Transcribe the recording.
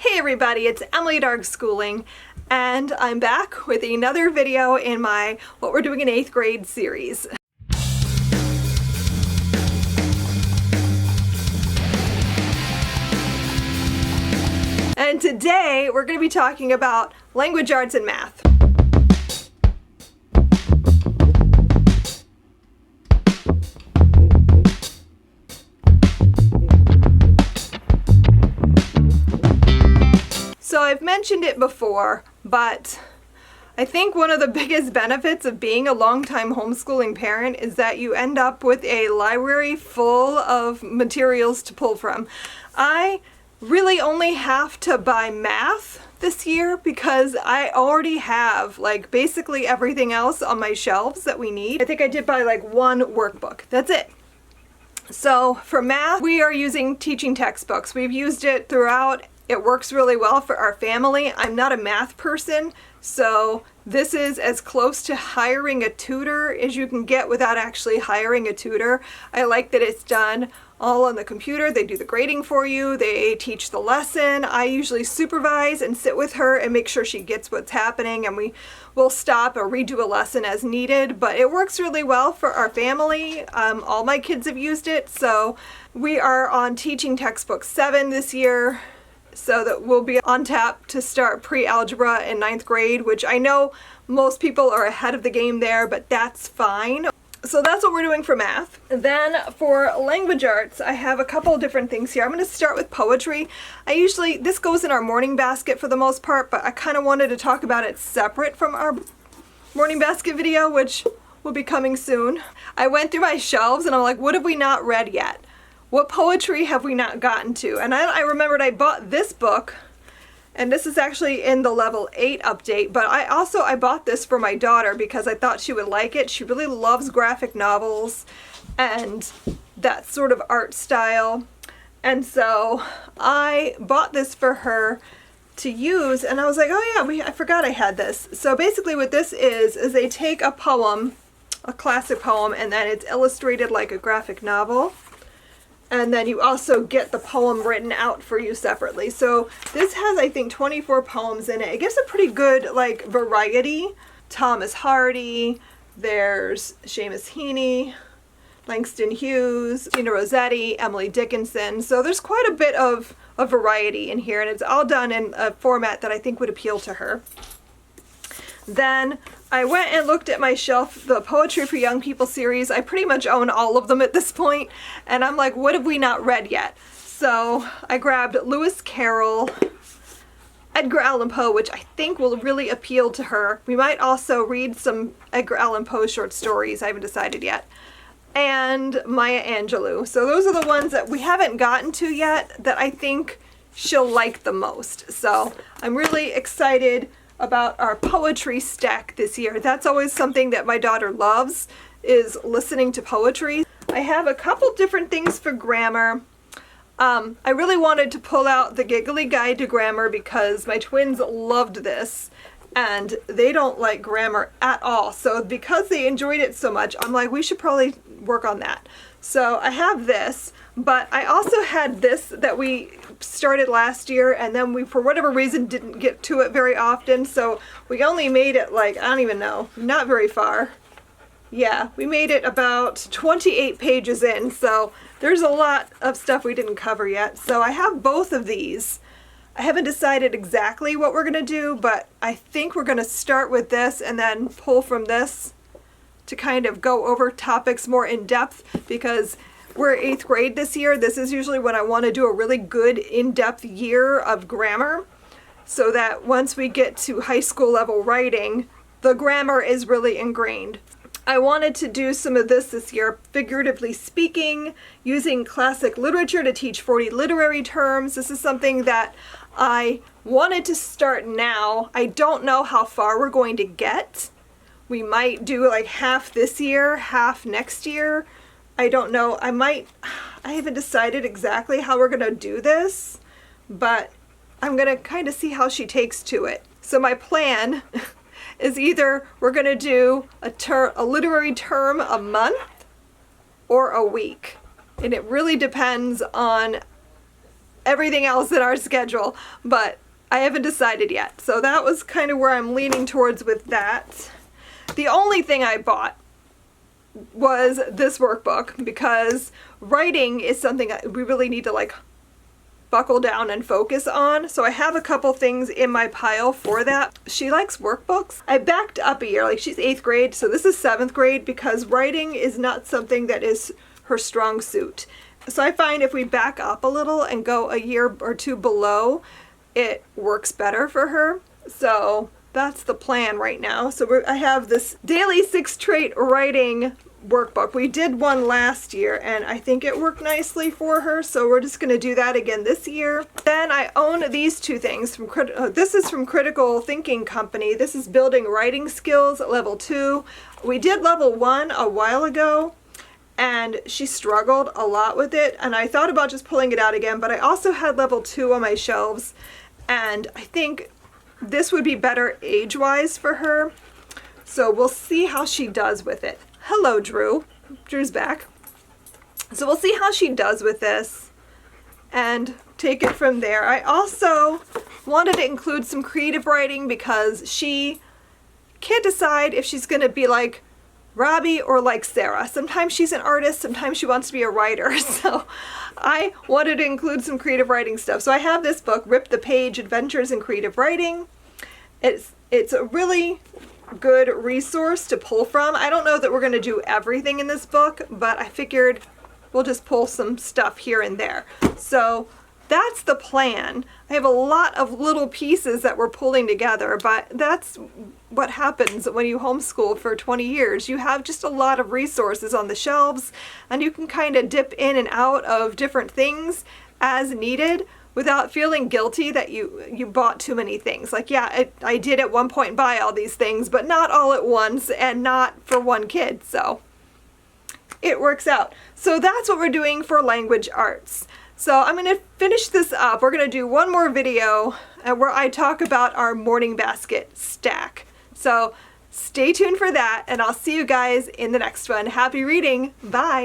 Hey everybody, it's Emily at ARG Schooling, and I'm back with another video in my What We're Doing in 8th Grade series. And today we're going to be talking about language arts and math. So I've mentioned it before, but I think one of the biggest benefits of being a longtime homeschooling parent is that you end up with a library full of materials to pull from. I really only have to buy math this year because I already have like basically everything else on my shelves that we need. I think I did buy like one workbook. That's it. So for math, we are using teaching textbooks. We've used it throughout. It works really well for our family. I'm not a math person, so this is as close to hiring a tutor as you can get without actually hiring a tutor. I like that it's done all on the computer. They do the grading for you. They teach the lesson. I usually supervise and sit with her and make sure she gets what's happening, and we will stop or redo a lesson as needed, but it works really well for our family. All my kids have used it, so we are on teaching textbook 7 this year. So that we'll be on tap to start pre-algebra in 9th grade, which I know most people are ahead of the game there, but that's fine. So that's what we're doing for math. Then for language arts, I have a couple of different things here. I'm going to start with poetry. This goes in our morning basket for the most part, but I kind of wanted to talk about it separate from our morning basket video, which will be coming soon. I went through my shelves and I'm like, what have we not read yet? What poetry have we not gotten to? And I remembered I bought this book, and this is actually in the level 8 update, but I bought this for my daughter because I thought she would like it. She really loves graphic novels and that sort of art style. And so I bought this for her to use, and I was like, oh yeah, I forgot I had this. So basically what this is they take a poem, a classic poem, and then it's illustrated like a graphic novel. And then you also get the poem written out for you separately. So this has, I think, 24 poems in it. It gives a pretty good, like, variety. Thomas Hardy, there's Seamus Heaney, Langston Hughes, Tina Rossetti, Emily Dickinson. So there's quite a bit of a variety in here, and it's all done in a format that I think would appeal to her. Then I went and looked at my shelf, the Poetry for Young People series. I pretty much own all of them at this point, and I'm like, what have we not read yet? So I grabbed Lewis Carroll, Edgar Allan Poe, which I think will really appeal to her. We might also read some Edgar Allan Poe short stories, I haven't decided yet, and Maya Angelou. So those are the ones that we haven't gotten to yet that I think she'll like the most. So I'm really excited about our poetry stack this year. That's always something that my daughter loves, is listening to poetry. I have a couple different things for grammar. I really wanted to pull out the Giggly Guide to Grammar because my twins loved this and they don't like grammar at all. So because they enjoyed it so much, I'm like, we should probably work on that. So I have this, but I also had this that we started last year, and then we, for whatever reason, didn't get to it very often, so we only made it like, I don't even know, not very far. Yeah, we made it about 28 pages in, so there's a lot of stuff we didn't cover yet. So I have both of these. I haven't decided exactly what we're going to do, but I think we're going to start with this and then pull from this to kind of go over topics more in depth, because we're 8th grade this year. This is usually when I want to do a really good in-depth year of grammar, so that once we get to high school level writing, the grammar is really ingrained. I wanted to do some of this year, figuratively speaking, using classic literature to teach 40 literary terms. This is something that I wanted to start now. I don't know how far we're going to get. We might do like half this year, half next year. I don't know. I haven't decided exactly how we're going to do this, but I'm going to kind of see how she takes to it. So my plan is either we're going to do a literary term a month or a week. And it really depends on everything else in our schedule, but I haven't decided yet. So that was kind of where I'm leaning towards with that. The only thing I bought was this workbook because writing is something we really need to like buckle down and focus on. So I have a couple things in my pile for that. She likes workbooks. I backed up a year, like she's 8th grade, so this is 7th grade because writing is not something that is her strong suit. So I find if we back up a little and go a year or two below, it works better for her. So that's the plan right now. So I have this daily 6-trait writing workbook. We did one last year and I think it worked nicely for her, so we're just going to do that again this year. Then I own these two things from this is from Critical Thinking Company. This is Building Writing Skills Level 2. We did Level 1 a while ago and she struggled a lot with it, and I thought about just pulling it out again, but I also had Level 2 on my shelves and I think this would be better age-wise for her. So we'll see how she does with it. Hello, Drew. Drew's back. So we'll see how she does with this and take it from there. I also wanted to include some creative writing because she can't decide if she's going to be like Robbie or like Sarah. Sometimes she's an artist, sometimes she wants to be a writer. So I wanted to include some creative writing stuff. So I have this book, Rip the Page, Adventures in Creative Writing. It's a really good resource to pull from. I don't know that we're going to do everything in this book, but I figured we'll just pull some stuff here and there. So that's the plan. I have a lot of little pieces that we're pulling together, but that's what happens when you homeschool for 20 years. You have just a lot of resources on the shelves, and you can kind of dip in and out of different things as needed without feeling guilty that you bought too many things. Like, yeah, I did at one point buy all these things, but not all at once and not for one kid, so it works out. So that's what we're doing for language arts. So I'm going to finish this up. We're going to do one more video where I talk about our morning basket stack. So stay tuned for that, and I'll see you guys in the next one. Happy reading. Bye.